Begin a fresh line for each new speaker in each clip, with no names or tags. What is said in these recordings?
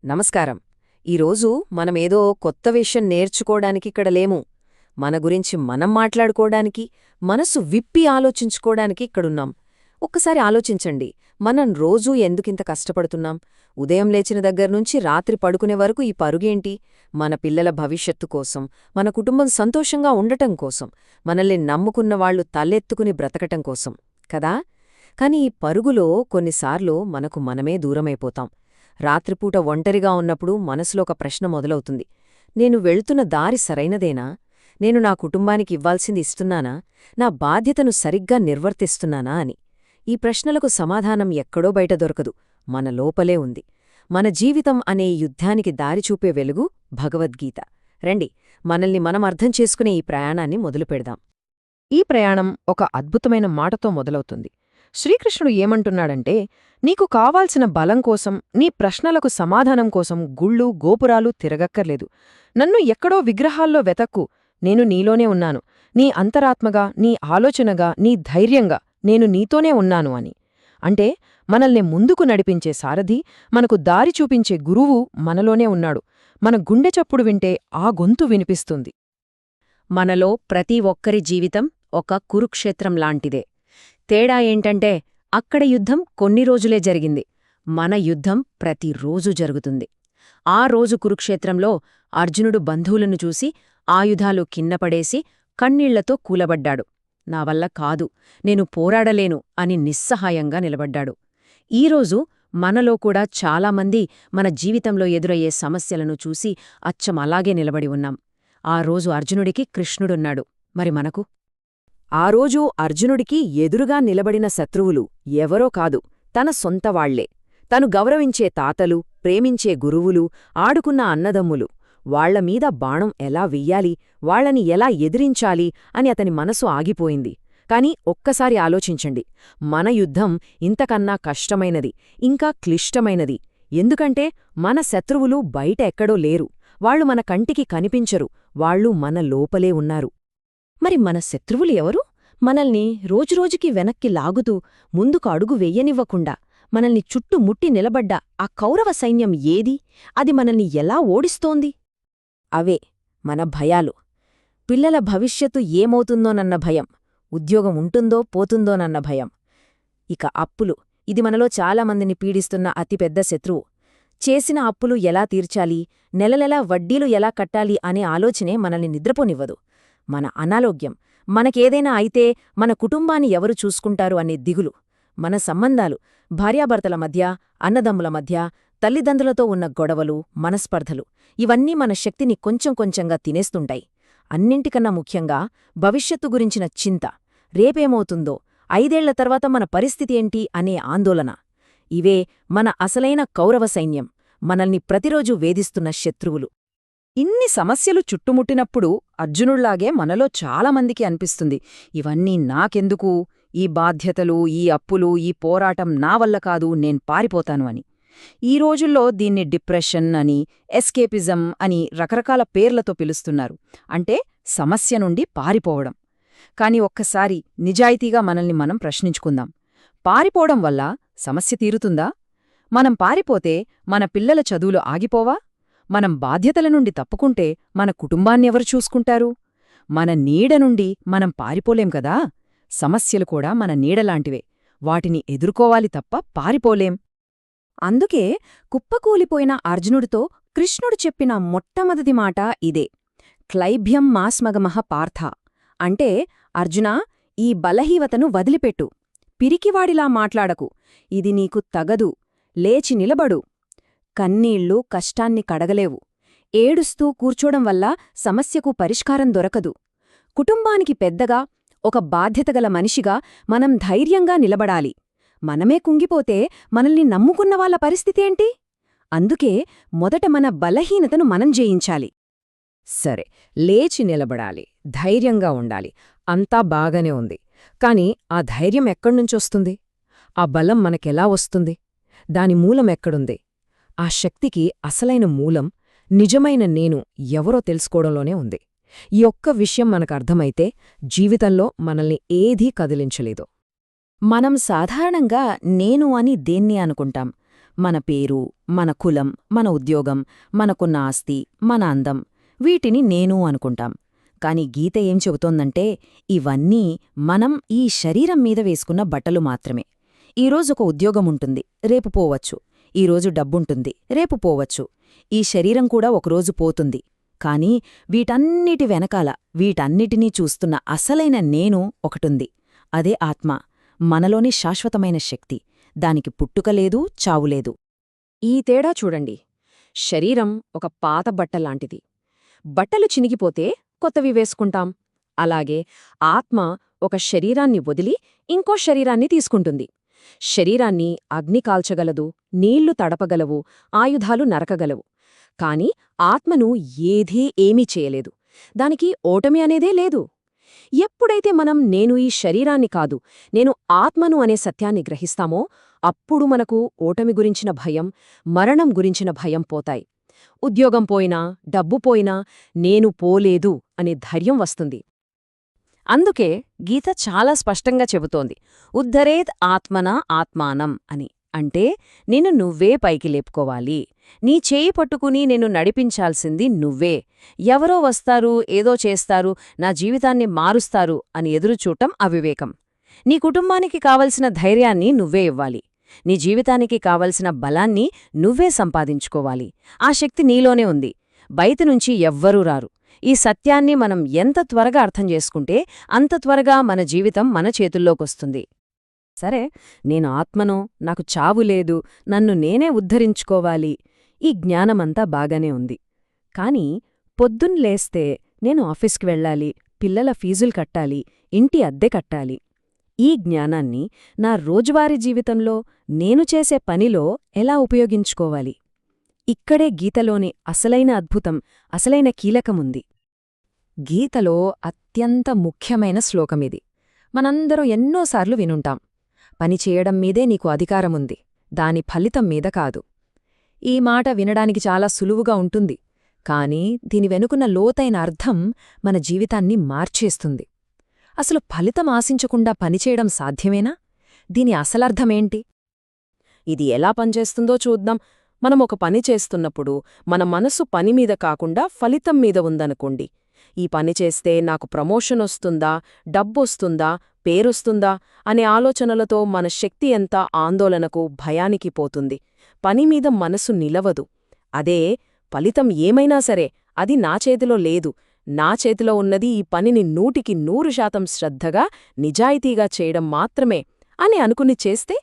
నమస్కారం. ఈరోజు మనమేదో కొత్త విషయం నేర్చుకోడానికిక్కడ లేము. మన గురించి మనం మాట్లాడుకోడానికి, మనసు విప్పి ఆలోచించుకోడానికి ఇక్కడున్నాం. ఒక్కసారి ఆలోచించండి, మనం రోజూ ఎందుకింత కష్టపడుతున్నాం? ఉదయం లేచిన దగ్గర్నుంచి రాత్రి పడుకునే వరకు ఈ పరుగేంటి? మన పిల్లల భవిష్యత్తు కోసం, మన కుటుంబం సంతోషంగా ఉండటం కోసం, మనల్ని నమ్ముకున్నవాళ్లు తలెత్తుకుని బ్రతకటం కోసం కదా? కాని ఈ పరుగులో కొన్నిసార్లు మనకు మనమే దూరమైపోతాం. రాత్రిపూట ఒంటరిగా ఉన్నప్పుడు మనసులో ఒక ప్రశ్న మొదలవుతుంది. నేను వెళ్తున్న దారి సరైనదేనా? నేను నా కుటుంబానికి ఇవ్వాల్సింది ఇస్తున్నానా? నా బాధ్యతను సరిగ్గా నిర్వర్తిస్తున్నానా అని. ఈ ప్రశ్నలకు సమాధానం ఎక్కడో బయట దొరకదు, మన లోపలే ఉంది. మన జీవితం అనే యుద్ధానికి దారిచూపే వెలుగు భగవద్గీత. రండి, మనల్ని మనం అర్థం చేసుకునే ఈ ప్రయాణాన్ని మొదలుపెడదాం.
ఈ ప్రయాణం ఒక అద్భుతమైన మాటతో మొదలవుతుంది. శ్రీకృష్ణుడు ఏమంటున్నాడంటే, నీకు కావాల్సిన బలం కోసం, నీ ప్రశ్నలకు సమాధానం కోసం గుళ్ళు గోపురాలు తిరగక్కర్లేదు. నన్ను ఎక్కడో విగ్రహాల్లో వెతక్కు, నేను నీలోనే ఉన్నాను. నీ అంతరాత్మగా, నీ ఆలోచనగా, నీ ధైర్యంగా నేను నీతోనే ఉన్నాను అని. అంటే మనల్ని ముందుకు నడిపించే సారథి, మనకు దారి చూపించే గురువు మనలోనే ఉన్నాడు. మన గుండె చప్పుడు వింటే ఆ గొంతు వినిపిస్తుంది.
మనలో ప్రతి ఒక్కరి జీవితం ఒక కురుక్షేత్రం లాంటిదే. తేడా ఏంటంటే అక్కడ యుద్ధం కొన్ని రోజులే జరిగింది, మన యుద్ధం ప్రతిరోజూ జరుగుతుంది. ఆ రోజు కురుక్షేత్రంలో అర్జునుడు బంధువులను చూసి ఆయుధాలు కిందపడేసి కన్నీళ్లతో కూలబడ్డాడు. నా వల్ల కాదు, నేను పోరాడలేను అని నిస్సహాయంగా నిలబడ్డాడు. ఈరోజు మనలో కూడా చాలామంది మన జీవితంలో ఎదురయ్యే సమస్యలను చూసి అచ్చం అలాగే నిలబడి ఉన్నాం. ఆ రోజు అర్జునుడికి కృష్ణుడున్నాడు, మరి మనకు? ఆ రోజు అర్జునుడికి ఎదురుగా నిలబడిన శత్రువులు ఎవరో కాదు, తన సొంతవాళ్లే. తను గౌరవించే తాతలు, ప్రేమించే గురువులు, ఆడుకున్న అన్నదమ్ములు. వాళ్లమీద బాణం ఎలా వెయ్యాలి, వాళ్లని ఎలా ఎదిరించాలి అని అతని మనసు ఆగిపోయింది. కాని ఒక్కసారి ఆలోచించండి, మన యుద్ధం ఇంతకన్నా కష్టమైనది, ఇంకా క్లిష్టమైనది. ఎందుకంటే మన శత్రువులు బయట ఎక్కడో లేరు, వాళ్లు మన కంటికి కనిపించరు, వాళ్లు మన లోపలే ఉన్నారు. మరి మన శత్రువులు ఎవరు? మనల్ని రోజురోజుకి వెనక్కి లాగుతూ, ముందుకు అడుగు వెయ్యనివ్వకుండా, మనల్ని చుట్టుముట్టి నిలబడ్డ ఆ కౌరవ సైన్యం ఏది? అది మనల్ని ఎలా ఓడిస్తోంది? అవే మన భయాలు. పిల్లల భవిష్యత్తు ఏమవుతుందోనన్న భయం, ఉద్యోగం ఉంటుందో పోతుందోనన్న భయం. ఇక అప్పులు, ఇది మనలో చాలామందిని పీడిస్తున్న అతిపెద్ద శత్రువు. చేసిన అప్పులు ఎలా తీర్చాలి, నెలనెలా వడ్డీలు ఎలా కట్టాలి అనే ఆలోచనే మనల్ని నిద్రపోనివ్వదు. మన అనారోగ్యం, మనకేదైనా అయితే మన కుటుంబాన్ని ఎవరు చూసుకుంటారు అనే దిగులు. మన సంబంధాలు, భార్యాభర్తల మధ్య, అన్నదమ్ముల మధ్య, తల్లిదండ్రులతో ఉన్న గొడవలు, మనస్పర్ధలు, ఇవన్నీ మన శక్తిని కొంచెం కొంచెంగా తినేస్తుంటాయి. అన్నింటికన్నా ముఖ్యంగా భవిష్యత్తు గురించిన చింత. రేపేమవుతుందో, 5 ఏళ్ల తర్వాత మన పరిస్థితి ఏంటి అనే ఆందోళన. ఇవే మన అసలైన కౌరవ సైన్యం, మనల్ని ప్రతిరోజూ వేధిస్తున్న శత్రువులు.
ఇన్ని సమస్యలు చుట్టుముట్టినప్పుడు అర్జునుళ్లాగే మనలో చాలామందికి అనిపిస్తుంది, ఇవన్నీ నాకెందుకు? ఈ బాధ్యతలు, ఈ అప్పులు, ఈ పోరాటం నా వల్ల కాదు, నేను పారిపోతాను అని. ఈ రోజుల్లో దీన్ని డిప్రెషన్ అని, ఎస్కేపిజం అని రకరకాల పేర్లతో పిలుస్తున్నారు. అంటే సమస్య నుండి పారిపోవడం. కాని ఒక్కసారి నిజాయితీగా మనల్ని మనం ప్రశ్నించుకుందాం. పారిపోవడం వల్ల సమస్య తీరుతుందా? మనం పారిపోతే మన పిల్లల చదువులు ఆగిపోవా? మనం బాధ్యతల నుండి తప్పుకుంటే మన కుటుంబాన్నెవరు చూసుకుంటారు? మన నీడ నుండి మనం పారిపోలేం కదా. సమస్యలు కూడా మన నీడలాంటివే, వాటిని ఎదుర్కోవాలి తప్ప పారిపోలేం.
అందుకే కుప్పకూలిపోయిన అర్జునుడితో కృష్ణుడు చెప్పిన మొట్టమొదటి మాట ఇదే: క్లైభ్యం మాస్మగమః పార్థ. అంటే, అర్జునా, ఈ బలహీనతను వదిలిపెట్టు, పిరికివాడిలా మాట్లాడకు, ఇది నీకు తగదు, లేచి నిలబడు. కన్నీళ్లు కష్టాన్ని కడగలేవు. ఏడుస్తూ కూర్చోడం వల్ల సమస్యకు పరిష్కారం దొరకదు. కుటుంబానికి పెద్దగా, ఒక బాధ్యతగల మనిషిగా మనం ధైర్యంగా నిలబడాలి. మనమే కుంగిపోతే మనల్ని నమ్ముకున్నవాళ్ల పరిస్థితేంటి? అందుకే మొదట మన బలహీనతను మనం జయించాలి.
సరే, లేచి నిలబడాలి, ధైర్యంగా ఉండాలి, అంతా బాగానే ఉంది. కాని ఆ ధైర్యం ఎక్కడ్నుంచొస్తుంది? ఆ బలం మనకెలా వస్తుంది? దాని మూలం ఎక్కడుంది? ఆ శక్తికి అసలైన మూలం, నిజమైన నేను ఎవరో తెలుసుకోవడంలోనే ఉంది. ఈ ఒక్క విషయం మనకర్థమైతే జీవితంలో మనల్ని ఏదీ కదిలించలేదు.
మనం సాధారణంగా నేను అని దేన్ని అనుకుంటాం?
మన పేరు, మన కులం, మన ఉద్యోగం, మనకున్న ఆస్తి, మన అందం వీటిని నేను అనుకుంటాం. కాని గీత ఏం చెబుతోందంటే ఇవన్నీ మనం ఈ శరీరం మీద వేసుకున్న బట్టలు మాత్రమే. ఈరోజొక ఉద్యోగముంటుంది, రేపు పోవచ్చు. ఈరోజు డబ్బుంటుంది, రేపు పోవచ్చు. ఈ శరీరం కూడా ఒకరోజు పోతుంది. కాని వీటన్నిటి వెనకాల, వీటన్నిటినీ చూస్తున్న అసలైన నేను ఒకటుంది. అదే ఆత్మ, మనలోని శాశ్వతమైన శక్తి. దానికి పుట్టుకలేదు, చావులేదు.
ఈ తేడా చూడండి. శరీరం ఒక పాత బట్టలాంటిది. బట్టలు చినిగిపోతే కొత్తవి వేసుకుంటాం. అలాగే ఆత్మ ఒక శరీరాన్ని వదిలి ఇంకో శరీరాన్ని తీసుకుంటుంది. శరీరాన్ని అగ్ని కాల్చగలదు, నీళ్లు తడపగలవు, ఆయుధాలు నరకగలవు. కాని ఆత్మను ఏమీ చేయలేదు. దానికి ఓటమి అనేదే లేదు. ఎప్పుడైతే మనం నేను ఈ శరీరాన్ని కాదు, నేను ఆత్మను అనే సత్యాన్ని గ్రహిస్తామో అప్పుడు మనకు ఓటమి గురించిన భయం, మరణం గురించిన భయం పోతాయి. ఉద్యోగం పోయినా, డబ్బు పోయినా నేను పోలేదు అనే ధైర్యం వస్తుంది. అందుకే గీత చాలా స్పష్టంగా చెబుతోంది, ఉద్ధరేత్ ఆత్మనా ఆత్మానం అని. అంటే నిన్ను నువ్వే పైకి లేపుకోవాలి. నీ చేయి పట్టుకుని నిన్ను నడిపించాల్సింది నువ్వే. ఎవరో వస్తారు, ఏదో చేస్తారు, నా జీవితాన్ని మారుస్తారు అని ఎదురుచూటం అవివేకం. నీ కుటుంబానికి కావలసిన ధైర్యాన్ని నువ్వే ఇవ్వాలి. నీ జీవితానికి కావలసిన బలాన్ని నువ్వే సంపాదించుకోవాలి. ఆ శక్తి నీలోనే ఉంది, బయటనుంచి ఎవ్వరూ రారు. ఈ సత్యాన్ని మనం ఎంత త్వరగా అర్థం చేసుకుంటే అంత త్వరగా మన జీవితం మన చేతుల్లోకొస్తుంది. సరే, నేను ఆత్మనో, నాకు చావు లేదు, నన్ను నేనే ఉద్ధరించుకోవాలి, ఈ జ్ఞానమంతా బాగానే ఉంది. కాని పొద్దున్లేస్తే నేను ఆఫీస్కి వెళ్ళాలి, పిల్లల ఫీజులు కట్టాలి, ఇంటి అద్దె కట్టాలి. ఈ జ్ఞానాన్ని నా రోజువారీ జీవితంలో నేను చేసే పనిలో ఎలా ఉపయోగించుకోవాలి? ఇక్కడే గీతలోని అసలైన అద్భుతం, అసలైన కీలకముంది. గీతలో అత్యంత ముఖ్యమైన శ్లోకమిది. మనందరం ఎన్నోసార్లు వినుంటాం, పనిచేయడం మీదే నీకు అధికారముంది, దాని ఫలితం మీద కాదు. ఈ మాట వినడానికి చాలా సులువుగా ఉంటుంది, కాని దీని వెనుకున్న లోతైన అర్థం మన జీవితాన్ని మార్చేస్తుంది. అసలు ఫలితం ఆశించకుండా పనిచేయడం సాధ్యమేనా? దీని అసలర్థమేంటి? ఇది ఎలా పనిచేస్తుందో చూద్దాం. మనం ఒక పని చేస్తున్నప్పుడు మన మనసు పనిమీద కాకుండా ఫలితం మీద ఉందనుకోండి. ఈ పని చేస్తే నాకు ప్రమోషన్ వస్తుందా, డబ్బొస్తుందా, పేరొస్తుందా అనే ఆలోచనలతో మన శక్తి ఎంత ఆందోళనకు, భయానికి పోతుంది. పనిమీద మనసు నిలవదు. అదే ఫలితం ఏమైనా సరే అది నా చేతిలో లేదు, నా చేతిలో ఉన్నది ఈ పనిని 100% శ్రద్ధగా, నిజాయితీగా చేయడం మాత్రమే అని అనుకుని చేస్తే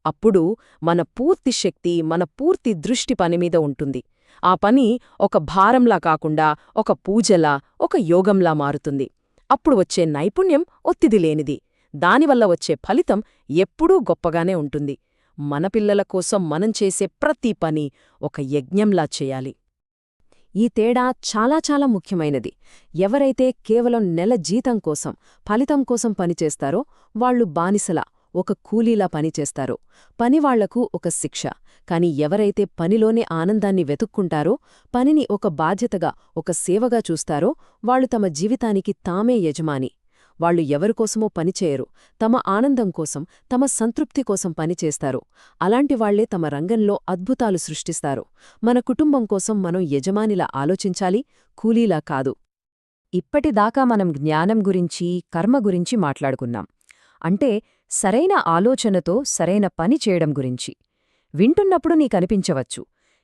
అప్పుడు మన పూర్తి శక్తి, మన పూర్తి దృష్టి పనిమీద ఉంటుంది. ఆ పని ఒక భారంలా కాకుండా ఒక పూజలా, ఒక యోగంలా మారుతుంది. అప్పుడు వచ్చే నైపుణ్యం ఒత్తిడి లేనిది. దానివల్ల వచ్చే ఫలితం ఎప్పుడూ గొప్పగానే ఉంటుంది. మన పిల్లల కోసం మనం చేసే ప్రతి పని ఒక యజ్ఞంలా చేయాలి. ఈ తేడా చాలా చాలా ముఖ్యమైనది. ఎవరైతే కేవలం నెల జీతం కోసం, ఫలితం కోసం పనిచేస్తారో వాళ్లు బానిసలా, ఒక కూలీలా పనిచేస్తారో పనివాళ్లకు ఒక శిక్ష. కాని ఎవరైతే పనిలోనే ఆనందాన్ని వెతుక్కుంటారో, పనిని ఒక బాధ్యతగా, ఒక సేవగా చూస్తారో వాళ్లు తమ జీవితానికి తామే యజమాని. వాళ్లు ఎవరికోసమో పనిచేయరు, తమ ఆనందం కోసం, తమ సంతృప్తి కోసం పనిచేస్తారు. అలాంటి వాళ్లే తమ రంగంలో అద్భుతాలు సృష్టిస్తారు. మన కుటుంబం కోసం మనం యజమానిలా ఆలోచించాలి, కూలీలా కాదు. ఇప్పటిదాకా మనం జ్ఞానం గురించి, కర్మ గురించి మాట్లాడుకున్నాం. అంటే సరైన ఆలోచనతో సరైన పని చేయడం గురించి. వింటున్నప్పుడు నీకనిపించవచ్చు,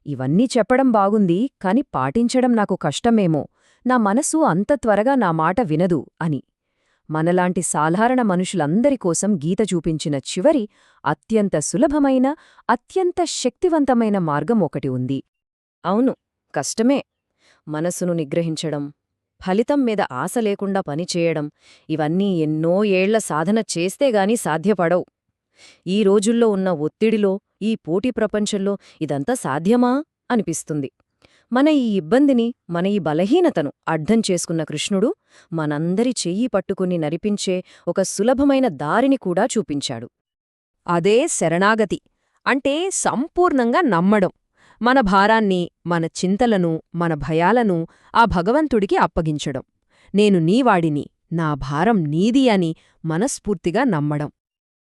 ఇవన్నీ చెప్పడం బాగుంది, కాని పాటించడం నాకు కష్టమేమో, నా మనసు అంత త్వరగా నా మాట వినదు అని. మనలాంటి సాధారణ మనుషులందరి కోసం గీత చూపించిన చివరి, అత్యంత సులభమైన, అత్యంత శక్తివంతమైన మార్గం ఒకటి ఉంది. అవును, కష్టమే. మనసును నిగ్రహించడం, ఫలితం మీద ఆశ లేకుండా పనిచేయడం, ఇవన్నీ ఎన్నో ఏళ్ల సాధన చేస్తేగాని సాధ్యపడవు. ఈ రోజుల్లో ఉన్న ఒత్తిడిలో, ఈ పోటీ ప్రపంచంలో ఇదంతా సాధ్యమా అనిపిస్తుంది. మన ఈ ఇబ్బందిని, మన ఈ బలహీనతను అర్థం చేసుకున్న కృష్ణుడు మనందరి చెయ్యి పట్టుకుని నడిపించే ఒక సులభమైన దారిని కూడా చూపించాడు. అదే శరణాగతి. అంటే సంపూర్ణంగా నమ్మడం. మన భారాన్ని, మన చింతలను, మన భయాలను ఆ భగవంతుడికి అప్పగించడం. నేను నీవాడిని, నా భారం నీది అని మనస్ఫూర్తిగా నమ్మడం.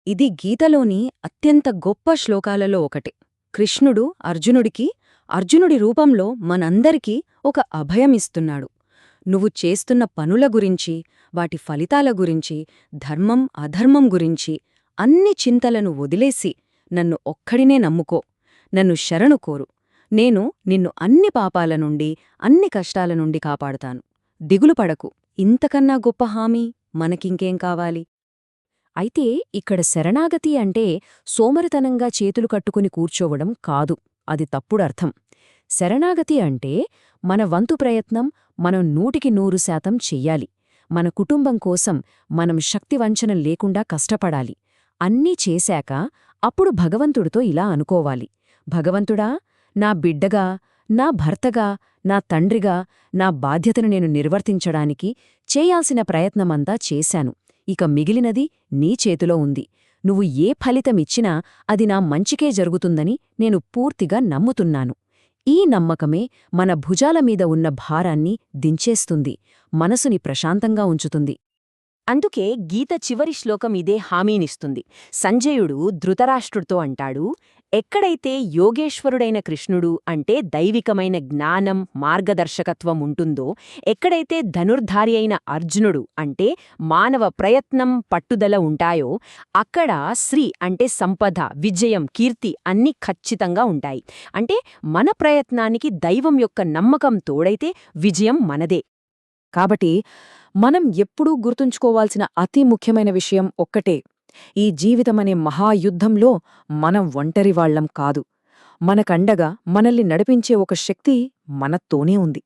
ఇది గీతలోని అత్యంత గొప్ప శ్లోకాలలో ఒకటి.
కృష్ణుడు అర్జునుడికి అర్జునుడి రూపంలో మనందరికీ ఒక అభయమిస్తున్నాడు. నువ్వు చేస్తున్న పనుల గురించి, వాటి ఫలితాల గురించి, ధర్మం అధర్మం గురించి అన్ని చింతలను వదిలేసి నన్ను ఒక్కడినే నమ్ముకో, నన్ను శరణు కోరు. నేను నిన్ను అన్ని పాపాల నుండి, అన్ని కష్టాల నుండి కాపాడుతాను. దిగులు పడకు. ఇంతకన్నా గొప్ప హామీ మనకింకేం కావాలి?
అయితే ఇక్కడ శరణాగతి అంటే సోమరితనంగా చేతులు కట్టుకుని కూర్చోవడం కాదు. అది తప్పుడర్థం. శరణాగతి అంటే మన వంతు ప్రయత్నం మనం 100% చెయ్యాలి. మన కుటుంబం కోసం మనం శక్తివంచన లేకుండా కష్టపడాలి. అన్నీ చేశాక అప్పుడు భగవంతుడితో ఇలా అనుకోవాలి: భగవంతుడా, నా బిడ్డగా, నా భర్తగా, నా తండ్రిగా నా బాధ్యతను నేను నిర్వర్తించడానికి చేయాల్సిన ప్రయత్నమంతా చేశాను. ఇక మిగిలినది నీ చేతిలో ఉంది. నువ్వు ఏ ఫలితమిచ్చినా అది నా మంచికే జరుగుతుందని నేను పూర్తిగా నమ్ముతున్నాను. ఈ నమ్మకమే మన భుజాల మీద ఉన్న భారాన్ని దించేస్తుంది, మనసుని ప్రశాంతంగా ఉంచుతుంది. అందుకే గీత చివరి శ్లోకం ఇదే హామీనిస్తుంది. సంజయుడు ధృతరాష్ట్రుడితో అంటాడు: ఎక్కడైతే యోగేశ్వరుడైన కృష్ణుడు అంటే దైవికమైన జ్ఞానం, మార్గదర్శకత్వం ఉంటుందో, ఎక్కడైతే ధనుర్ధారి అయిన అర్జునుడు అంటే మానవ ప్రయత్నం, పట్టుదల ఉంటాయో, అక్కడ శ్రీ అంటే సంపద, విజయం, కీర్తి అన్నీ ఖచ్చితంగా ఉంటాయి. అంటే మన ప్రయత్నానికి దైవం యొక్క నమ్మకం తోడైతే విజయం మనదే.
కాబట్టి మనం ఎప్పుడూ గుర్తుంచుకోవాల్సిన అతి ముఖ్యమైన విషయం ఒక్కటే: ఈ జీవితమనే మహాయుద్ధంలో మనం ఒంటరివాళ్లం కాదు. మనకండగా మనల్ని నడిపించే ఒక శక్తి మనతోనే ఉంది.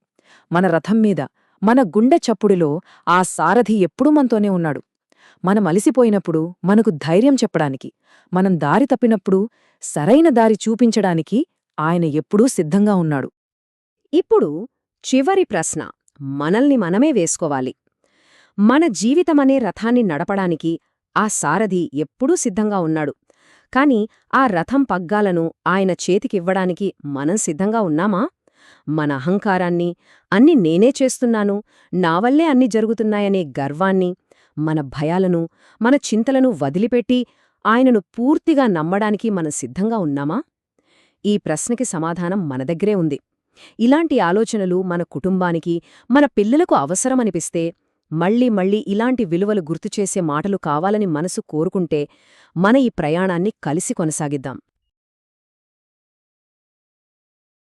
మన రథం మీద, మన గుండె చప్పుడులో ఆ సారథి ఎప్పుడూ మనతోనే ఉన్నాడు. మనం అలసిపోయినప్పుడు మనకు ధైర్యం చెప్పడానికి, మనం దారి తప్పినప్పుడు సరైన దారి చూపించడానికి ఆయన ఎప్పుడూ సిద్ధంగా ఉన్నాడు.
ఇప్పుడు చివరి ప్రశ్న మనల్ని మనమే వేసుకోవాలి. మన జీవితమనే రథాన్ని నడపడానికి ఆ సారథి ఎప్పుడూ సిద్ధంగా ఉన్నాడు. కాని ఆ రథం పగ్గాలను ఆయన చేతికివ్వడానికి మనం సిద్ధంగా ఉన్నామా? మన అహంకారాన్ని, అన్ని నేనే చేస్తున్నాను, నా వల్లే అన్ని జరుగుతున్నాయనే గర్వాన్ని, మన భయాలను, మన చింతలను వదిలిపెట్టి ఆయనను పూర్తిగా నమ్మడానికి మనం సిద్ధంగా ఉన్నామా? ఈ ప్రశ్నకి సమాధానం మన దగ్గరే ఉంది. ఇలాంటి ఆలోచనలు మన కుటుంబానికి, మన పిల్లలకు అవసరమనిపిస్తే, మళ్ళీ మళ్ళీ ఇలాంటి విలువలు గుర్తుచేసే మాటలు కావాలని మనసు కోరుకుంటే మన ఈ ప్రయాణాన్ని కలిసి కొనసాగిద్దాం.